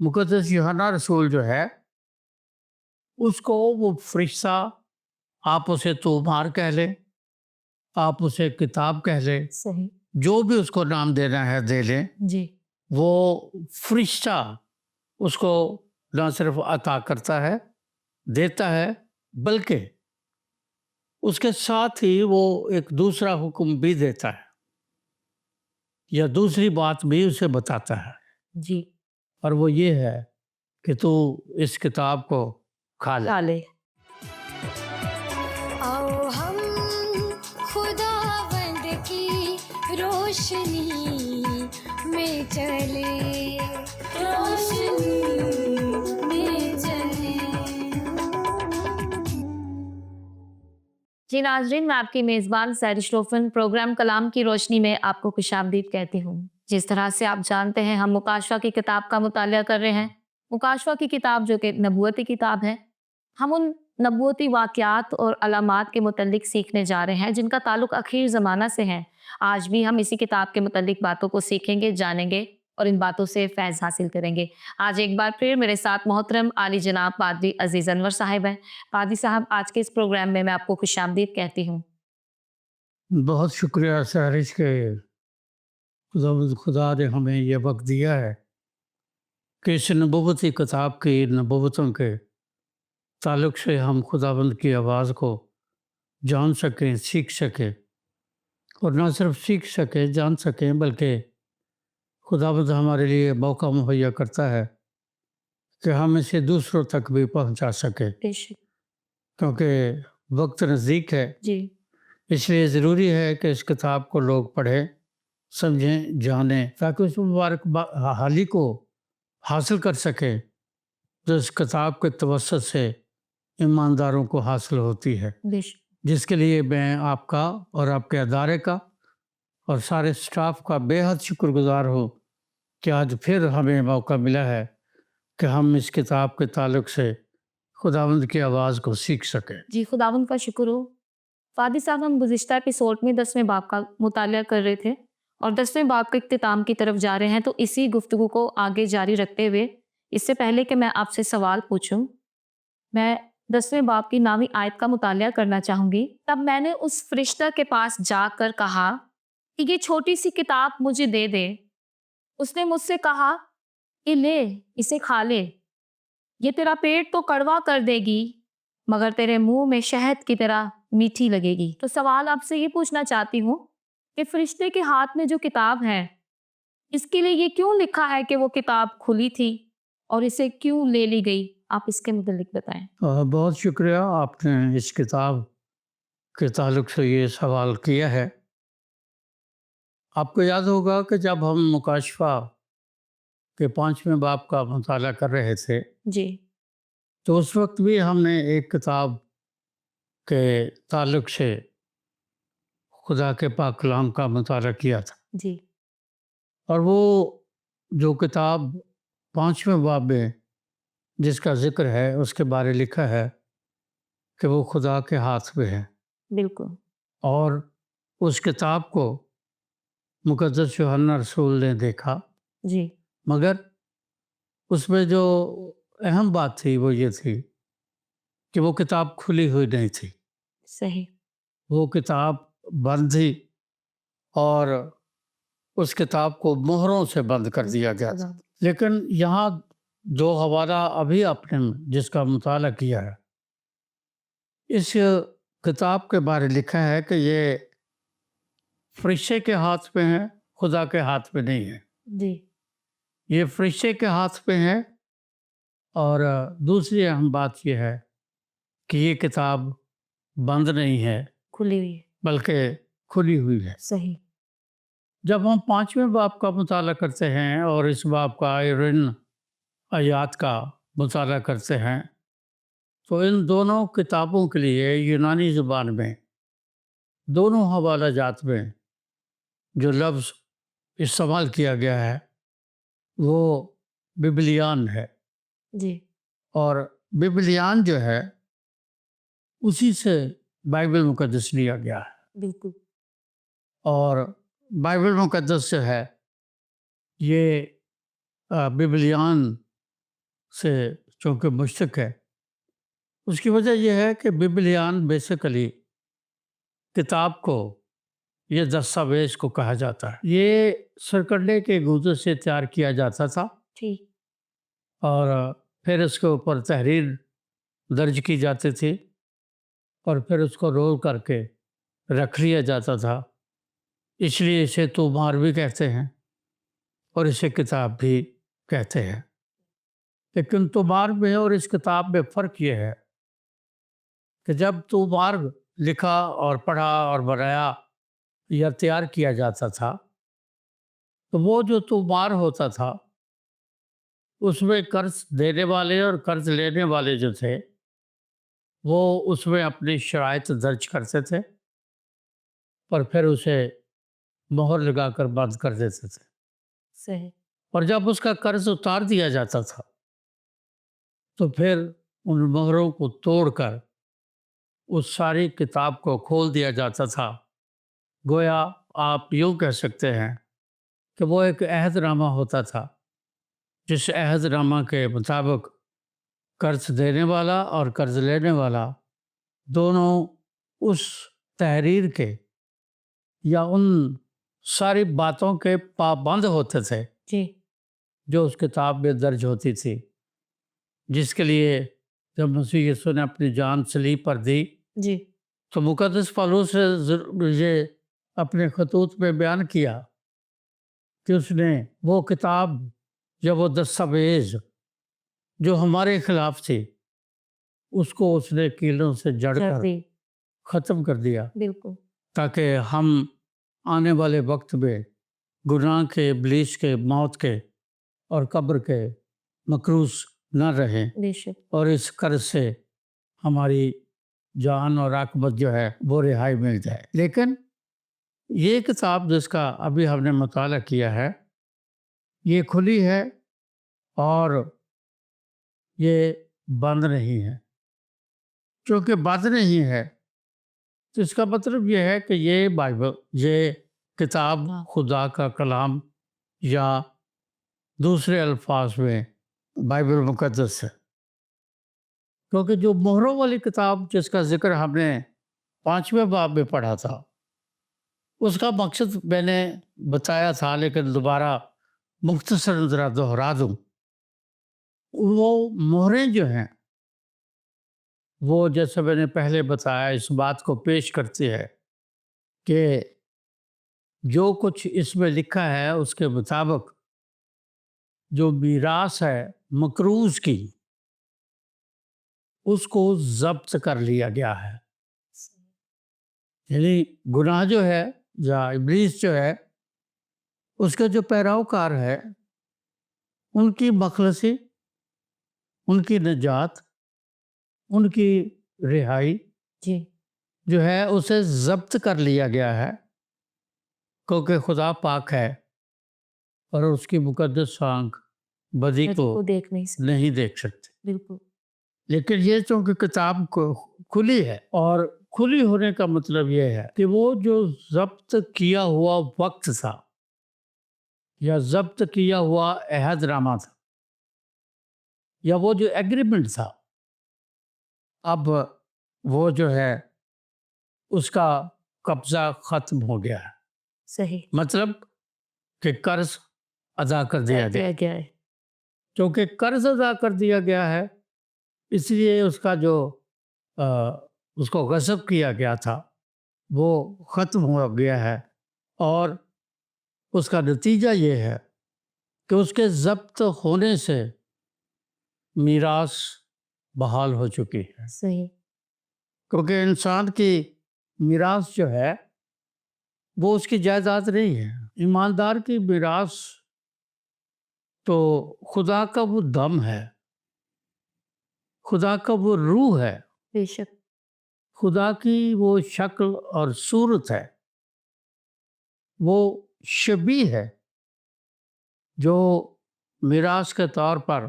मुक़द्दस यूहन्ना रसूल जो है, उसको वो फरिश्ता, आप उसे तोमार कह लें, आप उसे किताब कह लें, सही। जो भी उसको नाम देना है दे लें। जी। वो फरिश्ता उसको न सिर्फ अता करता है, देता है, बल्कि उसके साथ ही वो एक दूसरा हुक्म भी देता है या दूसरी बात भी उसे बताता है, जी। और वो ये है कि तू इस किताब को खा ले। ताले। आओ हम खुदावंद की रोशनी में चले, रोशनी में चले। जी नाजरीन, मैं आपकी मेज़बान सैरी श्रोफन प्रोग्राम कलाम की रोशनी में आपको खुशामदीद कहती हूँ। जिस तरह से आप जानते हैं, हम मुकाशवा की किताब का मुतालिया कर रहे हैं। मुकाशवा की किताब जो कि नबूवती किताब है, हम उन नबूवती वाक़यात और अलामात के मुतल्लिक सीखने जा रहे हैं जिनका ताल्लुक आखिर ज़माना से है। आज भी हम इसी किताब के मुतल्लिक बातों को सीखेंगे, जानेंगे और इन बातों से फैज़ हासिल करेंगे। आज एक बार फिर मेरे साथ मोहतरम आली जनाब पादरी अजीज़ अनवर साहिब हैं। पादरी साहब, आज के इस प्रोग्राम में मैं आपको खुशामदीद कहती हूँ। बहुत शुक्रिया सारिश के खुदा ने हमें ये वक्त दिया है कि इस नबूवती किताब की नबूवतों के ताल्लुक से हम खुदावंद की आवाज़ को जान सकें, सीख सकें, और न सिर्फ सीख सकें, जान सकें, बल्कि खुदावंद हमारे लिए मौका मुहैया करता है कि हम इसे दूसरों तक भी पहुंचा सकें, बेशक। क्योंकि वक्त नज़दीक है। जी। इसलिए ज़रूरी है कि इस किताब को लोग पढ़ें, समझें, जानें, ताकि उस मुबारक हाली को हासिल कर सकें जो इस किताब के तवस्सुत से ईमानदारों को हासिल होती है, बेशक। जिसके लिए मैं आपका और आपके अदारे का और सारे स्टाफ का बेहद शुक्रगुजार हूँ कि आज फिर हमें मौका मिला है कि हम इस किताब के ताल्लुक से खुदावंद की आवाज़ को सीख सकें। जी, खुदावंद का शुक्र हो। पादरी साहब, हम गुज़िश्ता एपिसोड में 10वें बाब का मुतालिया कर रहे थे और 10वें बाब के इख्तिताम की तरफ जा रहे हैं, तो इसी गुफ्तगू को आगे जारी रखते हुए, इससे पहले कि मैं आपसे सवाल पूछूं, मैं 10वें बाब की 9वीं आयत का मुतालिया करना चाहूंगी। तब मैंने उस फरिश्ता के पास जाकर कहा कि ये छोटी सी किताब मुझे दे दे। उसने मुझसे कहा कि ले, इसे खा ले, ये तेरा पेट तो कड़वा कर देगी मगर तेरे मुंह में शहद की तरह मीठी लगेगी। तो सवाल आपसे ये पूछना चाहती हूँ कि फरिश्ते के हाथ में जो किताब है, इसके लिए ये क्यों लिखा है कि वो किताब खुली थी और इसे क्यों ले ली गई? आप इसके मुतालिक बताएं। बहुत शुक्रिया, आपने इस किताब के ताल्लुक से ये सवाल किया है। आपको याद होगा कि जब हम मुकाशवा के 5वें बाब का मुताला कर रहे थे, जी। तो उस वक्त भी हमने एक किताब के ताल्लुक से खुदा के पाक कलाम का मुताला किया था, जी। और वो जो किताब 5वें बाब में जिसका जिक्र है, उसके बारे लिखा है कि वो खुदा के हाथ में है, बिल्कुल। और उस किताब को मुक़द्दस यूहन्ना रसूल ने देखा, जी। मगर उसमें जो अहम बात थी वो ये थी कि वो किताब खुली हुई नहीं थी, सही। वो किताब बंद थी, और उस किताब को मोहरों से बंद कर दिया गया था। लेकिन यहाँ जो हवाला अभी आपने जिसका मुताला किया है, इस किताब के बारे लिखा है कि ये फरिश्ते के हाथ में है, खुदा के हाथ में नहीं है। जी। ये फरिश्ते के हाथ में है, और दूसरी अहम बात यह है कि ये किताब बंद नहीं है, खुली हुई है। बल्कि खुली हुई है। सही। जब हम 5वें बाब का मुताला करते हैं और इस बाब का इन आयात का मुताला करते हैं, तो इन दोनों किताबों के लिए यूनानी ज़ुबान में दोनों हवाला जात में जो लफ्ज़ इस्तेमाल किया गया है वो बिबलियान है, जी। और बिबलियान जो है उसी से बाइबल मुक़द्दस लिया गया है। बिल्कुल। और बाइबल मुक़द्दस जो है ये बिबलियान سے چونکہ مشتق ہے، اس کی وجہ یہ ہے کہ ببلیان بیسیکلی کتاب کو، یہ دستاویز کو کہا جاتا ہے۔ یہ سرکنڈے کے گوزے سے تیار کیا جاتا تھا جی اور پھر اس کے اوپر تحریر درج کی جاتی تھی اور پھر اس کو رول کر کے رکھ لیا جاتا تھا، اس لیے اسے طومار بھی کہتے ہیں اور اسے کتاب بھی کہتے ہیں۔ لیکن طومار میں اور اس کتاب میں فرق یہ ہے کہ جب طومار لکھا اور پڑھا اور بنایا یا تیار کیا جاتا تھا تو وہ جو طومار ہوتا تھا اس میں قرض دینے والے اور قرض لینے والے جو تھے وہ اس میں اپنی شرائط درج کرتے تھے اور پھر اسے مہر لگا کر بند کر دیتے تھے، صحیح اور جب اس کا قرض اتار دیا جاتا تھا تو پھر ان مہروں کو توڑ کر اس ساری کتاب کو کھول دیا جاتا تھا۔ گویا آپ یوں کہہ سکتے ہیں کہ وہ ایک عہد نامہ ہوتا تھا، جس عہد نامہ کے مطابق قرض دینے والا اور قرض لینے والا دونوں اس تحریر کے یا ان ساری باتوں کے پابند ہوتے تھے جی جو اس کتاب میں درج ہوتی تھی، جس کے لیے جب مسیح یسوع نے اپنی جان صلیب پر دی جی تو مقدس پالوس نے یہ اپنے خطوط میں بیان کیا کہ اس نے وہ کتاب یا وہ دستاویز جو ہمارے خلاف تھی اس کو اس نے کیلوں سے جڑ کر جی ختم کر دیا بالکل تاکہ ہم آنے والے وقت میں گناہ کے، ابلیس کے، موت کے اور قبر کے مقروض نہ رہیں بے شک اور اس قرض سے ہماری جان اور عاقبت جو ہے وہ رہائی مل جائے۔ لیکن یہ کتاب جس کا ابھی ہم نے مطالعہ کیا ہے یہ کھلی ہے اور یہ بند نہیں ہے۔ چونکہ بند نہیں ہے تو اس کا مطلب یہ ہے کہ یہ بائبل، یہ کتاب خدا کا کلام یا دوسرے الفاظ میں بائبل مقدس ہے۔ کیونکہ جو مہروں والی کتاب جس کا ذکر ہم نے 5ویں باب میں پڑھا تھا اس کا مقصد میں نے بتایا تھا، لیکن دوبارہ مختصر ذرا دہرا دوں۔ وہ مہریں جو ہیں وہ جیسے میں نے پہلے بتایا اس بات کو پیش کرتی ہے کہ جو کچھ اس میں لکھا ہے اس کے مطابق جو میراث ہے مقروض کی اس کو ضبط کر لیا گیا ہے۔ یعنی گناہ جو ہے یا ابلیس جو ہے اس کے جو پیروکار ہے ان کی مخلصی، ان کی نجات، ان کی رہائی جی جو ہے اسے ضبط کر لیا گیا ہے، کیونکہ خدا پاک ہے اور اس کی مقدس آنکھ بدی کو دیکھ نہیں سکتے نہیں دیکھ سکتے۔ بالکل لیکن یہ چونکہ کتاب کو کھلی ہے، اور کھلی ہونے کا مطلب یہ ہے کہ وہ جو ضبط کیا ہوا وقت تھا یا ضبط کیا ہوا عہد نامہ تھا یا وہ جو ایگریمنٹ تھا اب وہ جو ہے اس کا قبضہ ختم ہو گیا ہے۔ صحیح مطلب کہ قرض ادا کر دیا گیا، گیا ہے کیونکہ قرض ادا کر دیا گیا ہے اس لیے اس کا جو اس کو غصب کیا گیا تھا وہ ختم ہو گیا ہے، اور اس کا نتیجہ یہ ہے کہ اس کے ضبط ہونے سے میراث بحال ہو چکی ہے۔ صحیح کیونکہ انسان کی میراث جو ہے وہ اس کی جائیداد نہیں ہے۔ ایماندار کی میراث تو خدا کا وہ دم ہے، خدا کا وہ روح ہے، بے شک خدا کی وہ شکل اور صورت ہے، وہ شبیہ ہے جو میراث کے طور پر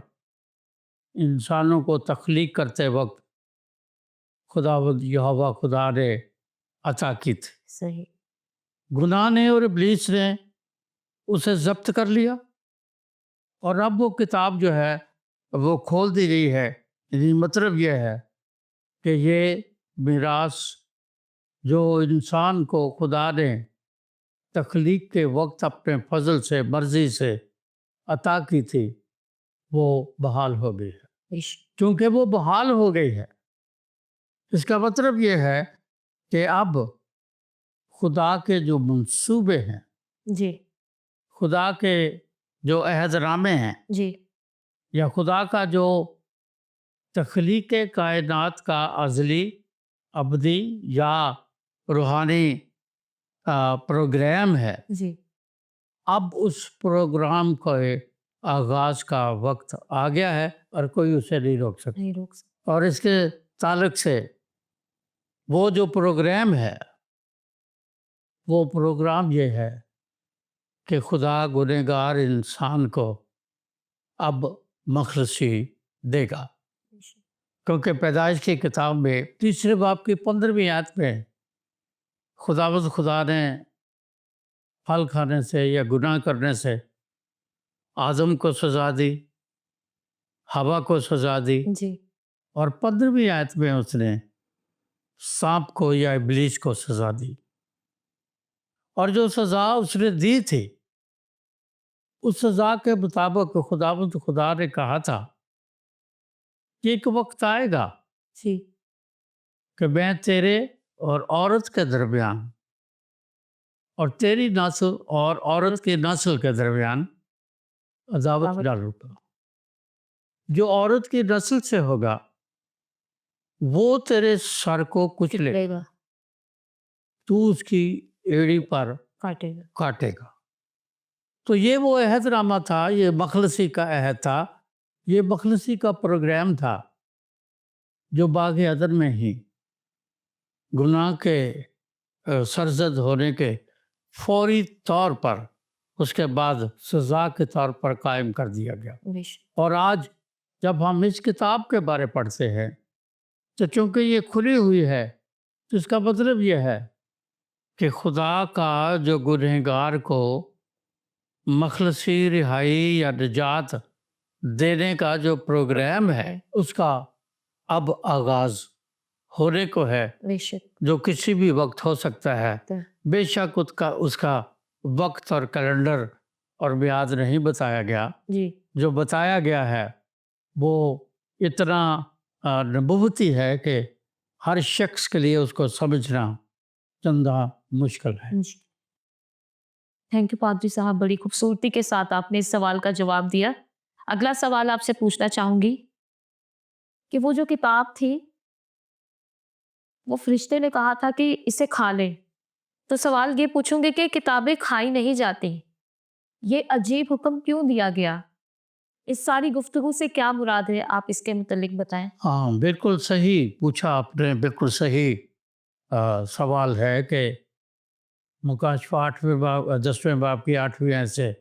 انسانوں کو تخلیق کرتے وقت خداوند یہوہ خدا نے عطا کی تھی۔ صحیح گناہ نے اور ابلیس نے اسے ضبط کر لیا، اور اب وہ کتاب جو ہے وہ کھول دی گئی ہے. یعنی مطلب یہ ہے کہ یہ میراث جو انسان کو خدا نے تخلیق کے وقت اپنے فضل سے مرضی سے عطا کی تھی وہ بحال ہو گئی ہے. چونکہ وہ بحال ہو گئی ہے اس کا مطلب یہ ہے کہ اب خدا کے جو منصوبے ہیں، جی خدا کے جو عہد نامے ہیں، جی یا خدا کا جو تخلیق کائنات کا ازلی، ابدی یا روحانی پروگرام ہے، جی اب اس پروگرام کے آغاز کا وقت آ گیا ہے اور کوئی اسے نہیں روک سکتا. نہیں روک سکتے. اور اس کے تعلق سے وہ جو پروگرام ہے، وہ پروگرام یہ ہے کہ خدا گنہگار انسان کو اب مخلصی دے گا. کیونکہ پیدائش کی کتاب میں 3 باب کی 15ویں آیت میں خدا نے پھل کھانے سے یا گناہ کرنے سے آدم کو سزا دی، حوا کو سزا دی، جی اور 15ویں آیت میں اس نے سانپ کو یا ابلیس کو سزا دی. اور جو سزا اس نے دی تھی اس سزا کے مطابق خدا نے کہا تھا کہ ایک وقت آئے گا جی کہ میں تیرے اور عورت کے درمیان اور تیری نسل اور عورت کی نسل کے درمیان عداوت ڈالوں گا. جو عورت کی نسل سے ہوگا وہ تیرے سر کو کچلے لے گا، تو اس کی ایڑی پر کاٹے گا. کاٹے گا. تو یہ وہ عہد نامہ تھا، یہ مخلصی کا عہد تھا، یہ مخلصی کا پروگرام تھا جو باغ عدن میں ہی گناہ کے سرزد ہونے کے فوری طور پر اس کے بعد سزا کے طور پر قائم کر دیا گیا. اور آج جب ہم اس کتاب کے بارے پڑھتے ہیں تو چونکہ یہ کھلی ہوئی ہے تو اس کا مطلب یہ ہے کہ خدا کا جو گنہگار کو مخلصی رہائی یا نجات دینے کا جو پروگرام ہے اس کا اب آغاز ہونے کو ہے، جو کسی بھی وقت ہو سکتا ہے. بے شک اس کا وقت اور کیلنڈر اور میعاد نہیں بتایا گیا. جی جو بتایا گیا ہے وہ اتنا نبوتی ہے کہ ہر شخص کے لیے اس کو سمجھنا چندہ مشکل ہے. تھینک یو پادری صاحب، بڑی خوبصورتی کے ساتھ آپ نے اس سوال کا جواب دیا. اگلا سوال آپ سے پوچھنا چاہوں گی کہ وہ جو کتاب تھی وہ فرشتے نے کہا تھا کہ اسے کھا لیں، تو سوال یہ پوچھوں گی کہ کتابیں کھائی نہیں جاتی، یہ عجیب حکم کیوں دیا گیا؟ اس ساری گفتگو سے کیا مراد ہے، آپ اس کے متعلق بتائیں. ہاں بالکل صحیح پوچھا آپ نے، بالکل صحیح سوال ہے کہ مکاشفہ 8ویں باب 10ویں باب کی 8ویں آیت سے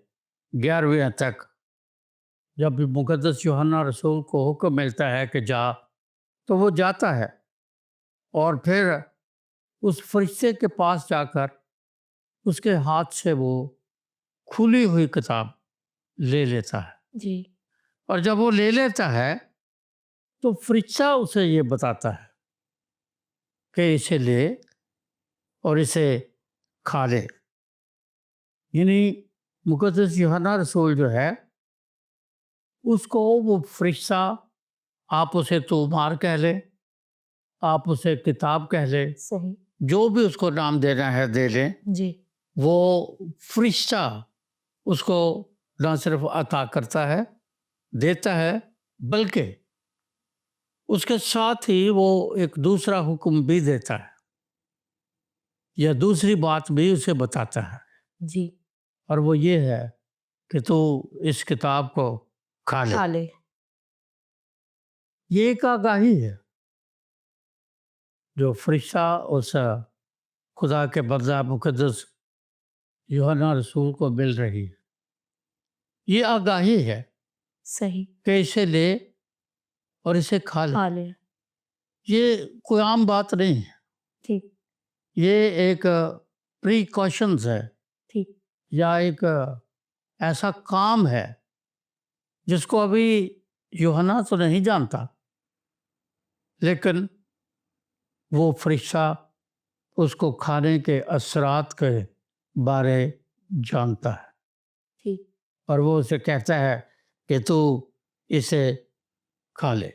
11ویں آیت تک جب بھی مقدس یوحنا رسول کو حکم ملتا ہے کہ جا، تو وہ جاتا ہے اور پھر اس فرشتے کے پاس جا کر اس کے ہاتھ سے وہ کھلی ہوئی کتاب لے لیتا ہے. جی اور جب وہ لے لیتا ہے تو فرشتہ اسے یہ بتاتا ہے کہ اسے لے اور اسے کھا لے. یعنی مقدس یوحنا رسول جو ہے اس کو وہ فرشتہ، آپ اسے تومار کہہ لیں، آپ اسے کتاب کہہ لیں، صحیح، جو بھی اس کو نام دینا ہے دے لیں، جی وہ فرشتہ اس کو نہ صرف عطا کرتا ہے، دیتا ہے، بلکہ اس کے ساتھ ہی وہ ایک دوسرا حکم بھی دیتا ہے یا دوسری بات بھی اسے بتاتا ہے. جی اور وہ یہ ہے کہ تو اس کتاب کو کھا لے. یہ ایک آگاہی ہے جو فرشتہ اس خدا کے بندہ مقدس یوحنا رسول کو مل رہی ہے. یہ آگاہی ہے صحیح کہ اسے لے اور اسے کھا لے. یہ کوئی عام بات نہیں ہے، ٹھیک، یہ ایک پریکاشنز ہے، ٹھیک، یا ایک ایسا کام ہے جس کو ابھی यूहन्ना तो नहीं जानता, लेकिन वो फरिश्ता उसको खाने के असरात के बारे जानता है ठीक और वो उसे कहता है कि तू इसे खा ले।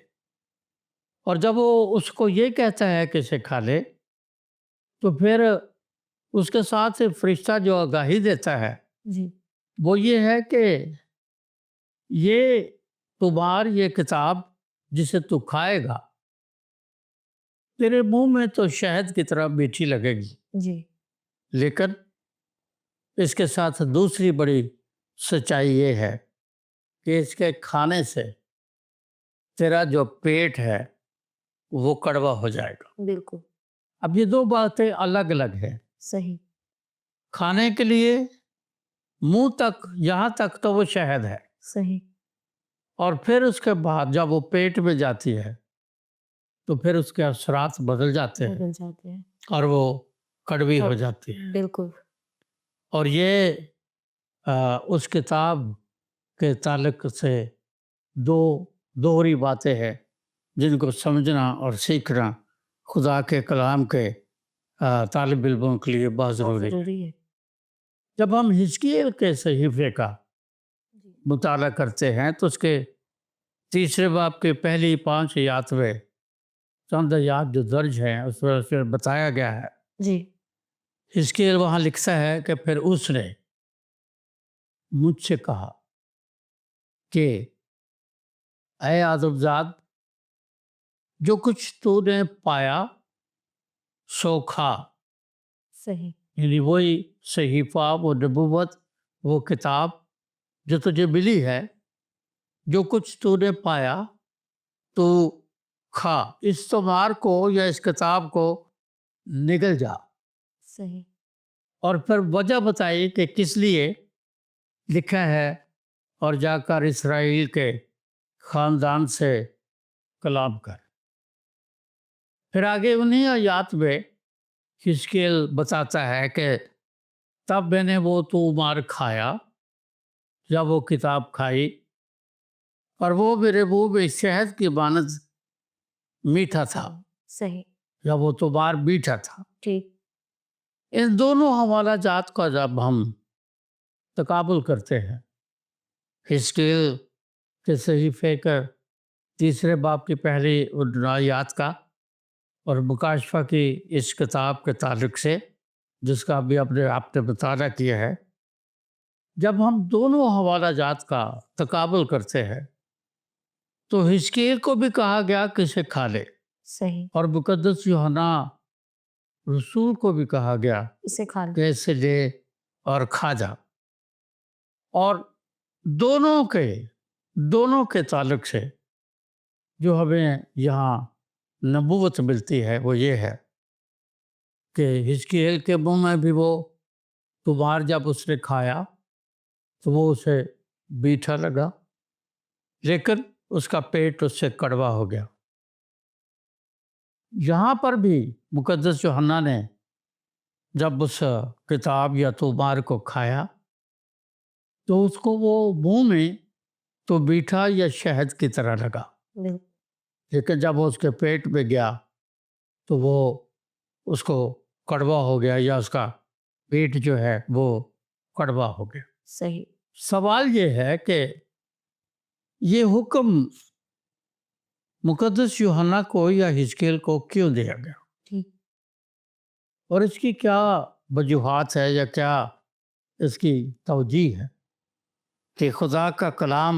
और जब वो उसको ये कहता है कि इसे खा ले, तो फिर उसके साथ फरिश्ता जो आगाही देता है जी वो ये है कि ये ये किताब जिसे तू खाएगा, तेरे मुंह में तो शहद की तरह मीठी लगेगी, जी लेकिन इसके साथ दूसरी बड़ी सच्चाई ये है कि इसके खाने से तेरा जो पेट है वो कड़वा हो जाएगा। बिल्कुल अब ये दो बातें अलग अलग हैं। सही खाने के लिए मुंह तक, यहाँ तक तो वो शहद है, सही और फिर उसके बाद जब वो पेट में जाती है तो फिर उसके असरात बदल जाते हैं बदल जाते हैं और वो कड़वी हो जाती है। बिल्कुल और ये उस किताब के ताल्लुक से दो दोहरी बातें हैं जिनको समझना और सीखना खुदा के कलाम के तालिब इल्मों के लिए बहुत ज़रूरी है। जरूरी है जब हम हिजकिय्याह के सहीफे का जी मुताला करते हैं तो उसके तीसरे बाब के पहली 5 आयात में चंद आयात जो दर्ज हैं उसमें फिर बताया गया है। जी हिजकिय्याह वहाँ लिखता है कि फिर उसने मुझसे कहा कि ऐ आदमजाद, जो कुछ तूने पाया सो खा। सही यानी वही सहीफा, वो नबूवत, वो किताब जो तुझे मिली है, जो कुछ तूने पाया तो खा। इस तोमार को या इस किताब को निगल जा। सही और फिर वजह बताई कि किस लिए लिखा है, और जाकर इसराइल के ख़ानदान से कलाम कर। फिर आगे उन्हीं आयात में हिजकिय्याह बताता है कि तब मैंने वो तोमार खाया, जब वो किताब खाई, और वो मेरे मुंह में शहद की मानद मीठा था, सही जब वो तोमार मीठा था। ठीक इन दोनों हवाला जात का जब हम तकाबुल करते हैं, हिजकिय्याह के सहीफे का तीसरे बाब की पहली आयात का और मुकाशफा की इस किताब के ताल्लुक से, जिसका अभी आपने मुताला किया है, जब हम दोनों हवाला जात का तकाबुल करते हैं तो हिजकिय्याह को भी कहा गया कि इसे खा ले, सही और मुकद्दस यूहन्ना रसूल को भी कहा गया इसे खा लो कि इसे ले और खा जा। और दोनों के ताल्लुक से जो हमें यहाँ नबूवत मिलती है वो ये है कि हिजकिय्याह के मुंह में भी वो तोमार जब उसने खाया तो वो उसे मीठा लगा, लेकिन उसका पेट उससे कड़वा हो गया। यहाँ पर भी मुकद्दस यूहन्ना ने जब उस किताब या तोमार को खाया तो उसको वो मुंह में तो मीठा या शहद की तरह लगा, बिल्कुल लेकिन जब वो उसके पेट में गया तो वो उसको कड़वा हो गया, या उसका पेट जो है वो कड़वा हो गया। सही सवाल ये है कि ये हुक्म मुकद्दस यूहन्ना को या हिजकिय्याह को क्यों दिया गया, ठीक और इसकी क्या वजूहात है या क्या इसकी तवजीह है कि खुदा का कलाम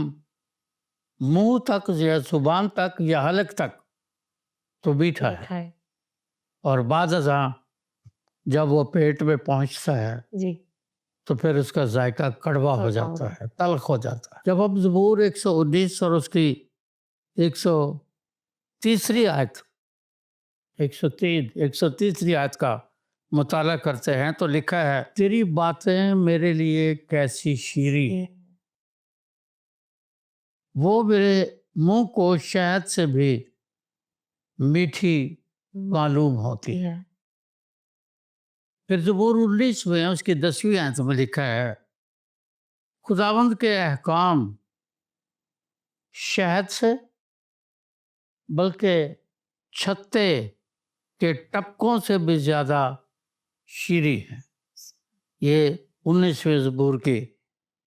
मुंह तक या जुबान तक या हलक तक तो मीठा है, है और बाद जब वो पेट में पहुंचता है जी तो फिर उसका जायका कड़वा हो कड़वा जाता हो है, तल्ख हो जाता है। जब हम ज़बूर 119 और उसकी 130 आयत 130 आयत का मुताला करते हैं तो लिखा है, तेरी बातें मेरे लिए कैसी शीरी हैं, वो मेरे मुंह को शहद से भी मीठी मालूम होती है। है फिर ज़बूर 19 में उसकी 10वीं आयत में लिखा है, खुदावंद के अहकाम शहद से बल्कि छत्ते के टपकों से भी ज़्यादा शीरी है। ये 19वीं ज़बूर की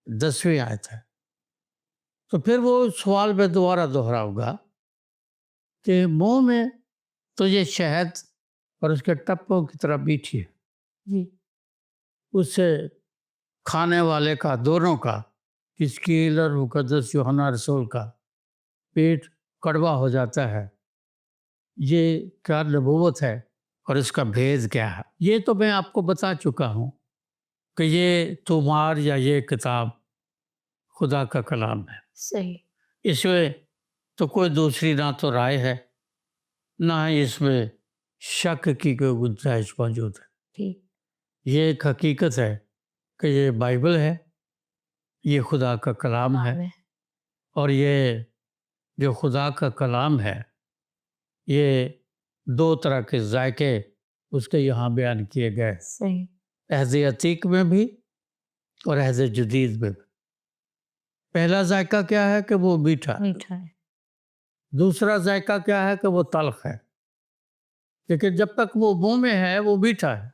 10वीं आयत है। तो फिर वो सवाल में दोबारा दोहराऊंगा कि मुंह में तो ये शहद और उसके टप्पों की तरह मीठी है, जी उससे खाने वाले का, दोनों का, हिजकील और मुकद्दस यूहन्ना रसूल का पेट कड़वा हो जाता है। ये क्या नबूवत है और इसका भेद क्या है? ये तो मैं आपको बता चुका हूँ कि ये तुमार या ये किताब खुदा का कलाम है। सही इसमें तो कोई दूसरी ना तो राय है, ना ही इसमें शक की कोई गुंजाइश मौजूद है। ठीक ये एक हकीकत है कि ये बाइबल है, ये खुदा का कलाम है, है और ये जो खुदा का कलाम है, ये दो तरह के जायके उसके यहाँ बयान किए गए, सही अहद अतीक में भी और अहद जदीद में भी। पहला जायका क्या है कि वो मीठा है, मीठा है दूसरा जायका क्या है कि वो तल्ख है। लेकिन जब तक वो मुंह में है वो मीठा है,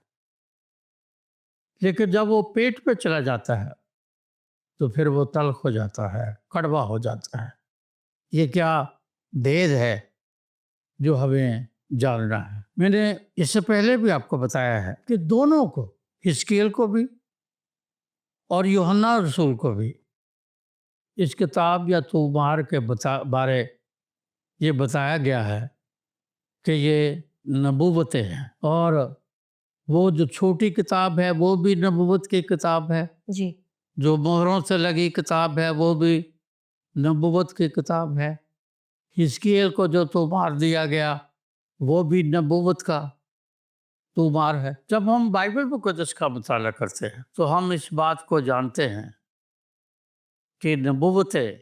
लेकिन जब वो पेट पे चला जाता है तो फिर वो तल्ख हो जाता है, कड़वा हो जाता है। ये क्या भेद है जो हमें जानना है। मैंने इससे पहले भी आपको बताया है कि दोनों को, हिजकील को भी और यूहन्ना रसूल को भी, इस किताब या तुमार के बारे ये बताया गया है कि ये नबूवतें हैं, और वो जो छोटी किताब है वो भी नबूवत की किताब है, जी जो मोहरों से लगी किताब है वो भी नबूवत की किताब है, हिजकील को जो तुमार दिया गया वो भी नबूवत का तुमार है। जब हम बाइबल मुक़द्दस का मुताला करते हैं तो हम इस बात को जानते हैं कि नबूवतें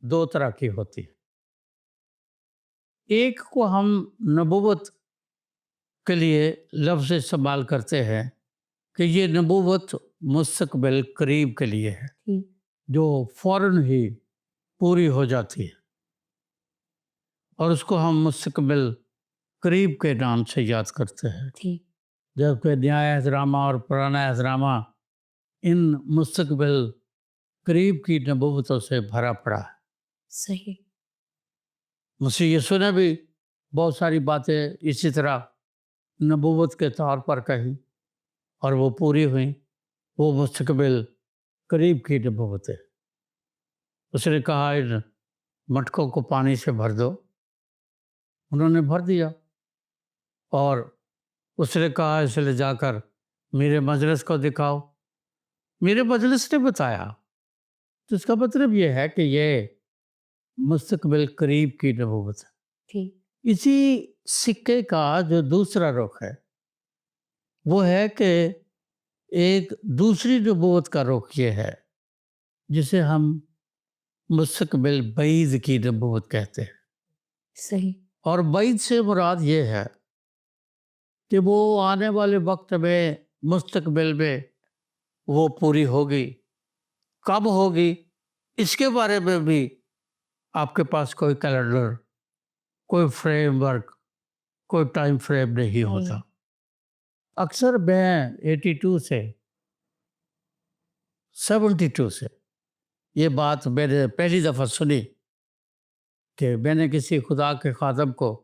दो तरह की होती हैं। एक को हम नबूवत के लिए लफ्ज़ इस्तेमाल करते हैं कि ये नबूवत मुस्तक़बिल करीब के लिए है, ठीक जो फ़ौरन ही पूरी हो जाती है, और उसको हम मुस्तक़बिल करीब के नाम से याद करते हैं। ठीक जबकि नया अहदनामा और पुराना अहदनामा इन मुस्तक़बिल करीब की नबूवतों से भरा पड़ा है। सही मसीह यीशु ने भी बहुत सारी बातें इसी तरह नबूवत के तौर पर कही और वो पूरी हुई। वो मुस्तक़बिल करीब की नबूवत है। उसने कहा इन मटकों को पानी से भर दो, उन्होंने भर दिया, और उसने कहा इसे ले जाकर मेरे मजलिस को दिखाओ, मेरे मजलिस ने बताया। तो इसका मतलब ये है कि ये मुस्तक़बिल करीब की नबूवत है। ठीक इसी सिक्के का जो दूसरा रुख है वो है कि एक दूसरी नबूवत का रुख ये है जिसे हम मुस्तक़बिल बईद की नबूवत कहते हैं। सही और बईद से मुराद ये है कि वो आने वाले वक्त में, मुस्तक़बिल में वो पूरी होगी। कब होगी इसके बारे में भी आपके पास कोई कैलेंडर, कोई फ्रेमवर्क, कोई टाइम फ्रेम नहीं होता। अक्सर मैं 82 से 72 से ये बात मैंने पहली दफ़ा सुनी कि मैंने किसी खुदा के खादम को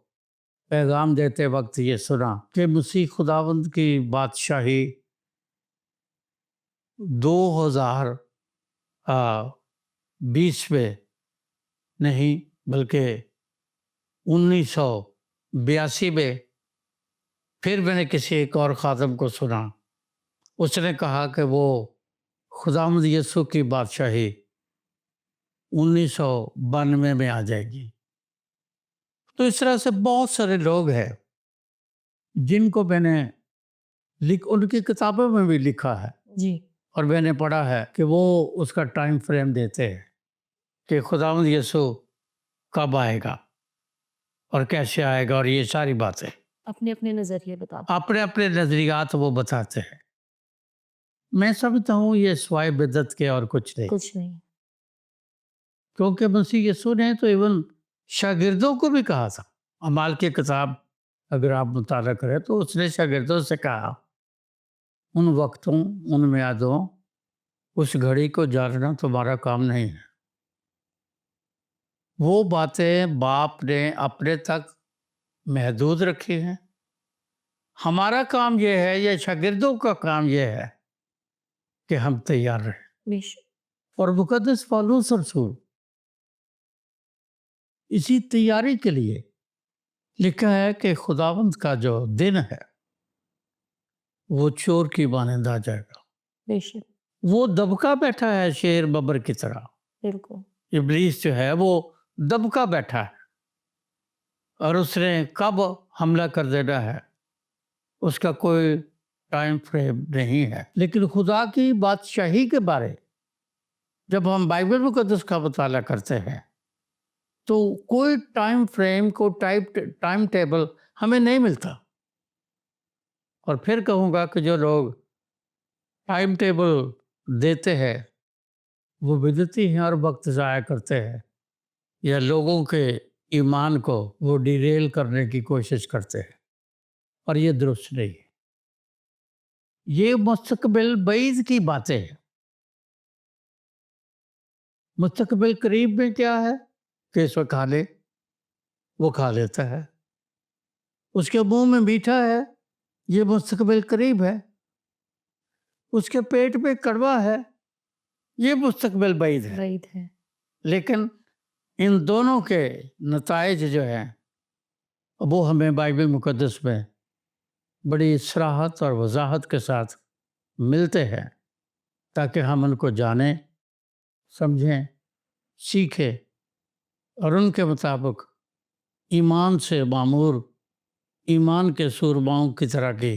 पैगाम देते वक्त ये सुना कि मसीह खुदावंद की बादशाही 2020 में नहीं बल्कि 1982 में। फिर मैंने किसी एक और खादम को सुना, उसने कहा कि वो खुदावंद यीशु की बादशाही 1992 में आ जाएगी। तो इस तरह से बहुत सारे लोग हैं जिनको मैंने उनकी किताबों में भी लिखा है जी और मैंने पढ़ा है कि वो उसका टाइम फ्रेम देते हैं कि खुदावंद यीशु कब आएगा और कैसे आएगा, और ये सारी बातें अपने अपने नजरिए बता अपने अपने नज़रियात वो बताते हैं। मैं समझता हूँ ये स्वाय बिदत के और कुछ नहीं। कुछ नहीं क्योंकि मसीह यीशु ने तो इवन शागिर्दों को भी कहा था। अमाल की किताब अगर आप मुताला करें तो उसने शागिर्दों से कहा, उन वक्तों, उन मियादों, उस घड़ी को जानना तुम्हारा काम नहीं है। वो बातें बाप ने अपने तक महदूद रखी हैं। हमारा काम ये है, या शागिर्दों का काम ये है कि हम तैयार रहें। बेशक। और मुकद्दस पौलुस रसूल इसी तैयारी के लिए लिखा है कि खुदावंद का जो दिन है वो चोर की मानंद आ जाएगा। बेशक। वो दबका बैठा है शेर बबर की तरह। बिल्कुल। इब्लीस जो है वो दबका बैठा है और उसने कब हमला कर देना है उसका कोई टाइम फ्रेम नहीं है। लेकिन खुदा की बादशाही के बारे जब हम बाइबल मुकद्दस का मुताला करते हैं तो कोई टाइम फ्रेम, को टाइम टेबल हमें नहीं मिलता। और फिर कहूँगा कि जो लोग टाइम टेबल देते हैं वो बिदती हैं और वक्त ज़ाया करते हैं, या लोगों के ईमान को वो डिरेल करने की कोशिश करते हैं, और ये दुरुस्त नहीं है। ये मुस्तकबिल बईद की बातें हैं। मुस्तकबिल करीब में क्या है कि इसको खा ले, वो खा लेता है। उसके मुंह में मीठा है, ये मुस्तकबिल करीब है। उसके पेट में कड़वा है, ये मुस्तकबिल बईद है। वईद है। लेकिन इन दोनों के नताइज जो हैं वो हमें बाइबल मुकद्दस में बड़ी सराहत और वजाहत के साथ मिलते हैं ताकि हम उनको जानें, समझें, सीखें और उनके मुताबिक ईमान से मामूर, ईमान के सूरमाओं की तरह की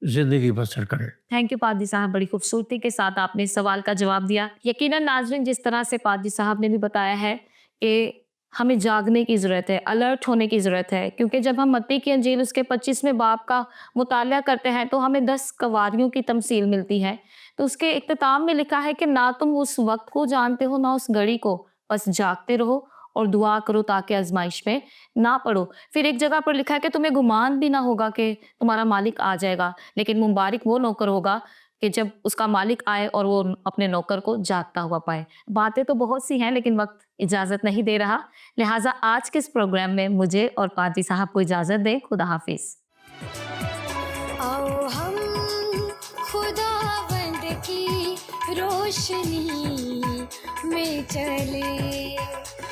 ज़िंदगी बसर करें। थैंक यू पादरी साहब, बड़ी खूबसूरती के साथ आपने इस सवाल का जवाब दिया। यकीनन नाज़रीन, जिस तरह से पादरी साहब ने भी बताया है कि हमें जागने की ज़रूरत है, अलर्ट होने की ज़रूरत है, क्योंकि जब हम मत्ती की अंजील उसके 25वें बाब का मुताला करते हैं तो हमें 10 कवारियों की तमसील मिलती है। तो उसके इख्तिताम में लिखा है कि ना तुम उस वक्त को जानते हो ना उस घड़ी को, बस जागते रहो और दुआ करो ताकि आजमाइश में ना पड़ो। फिर एक जगह पर लिखा है कि तुम्हें गुमान भी ना होगा कि तुम्हारा मालिक आ जाएगा, लेकिन मुबारक वो नौकर होगा कि जब उसका मालिक आए और वो अपने नौकर को जागता हुआ पाए। बातें तो बहुत सी हैं लेकिन वक्त इजाज़त नहीं दे रहा, लिहाजा आज के इस प्रोग्राम में मुझे और पादरी साहब को इजाज़त दें। खुदा हाफिज़। आओ हम खुदावंद की रोशनी में चले,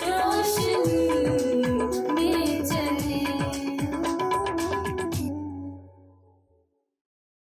रोशनी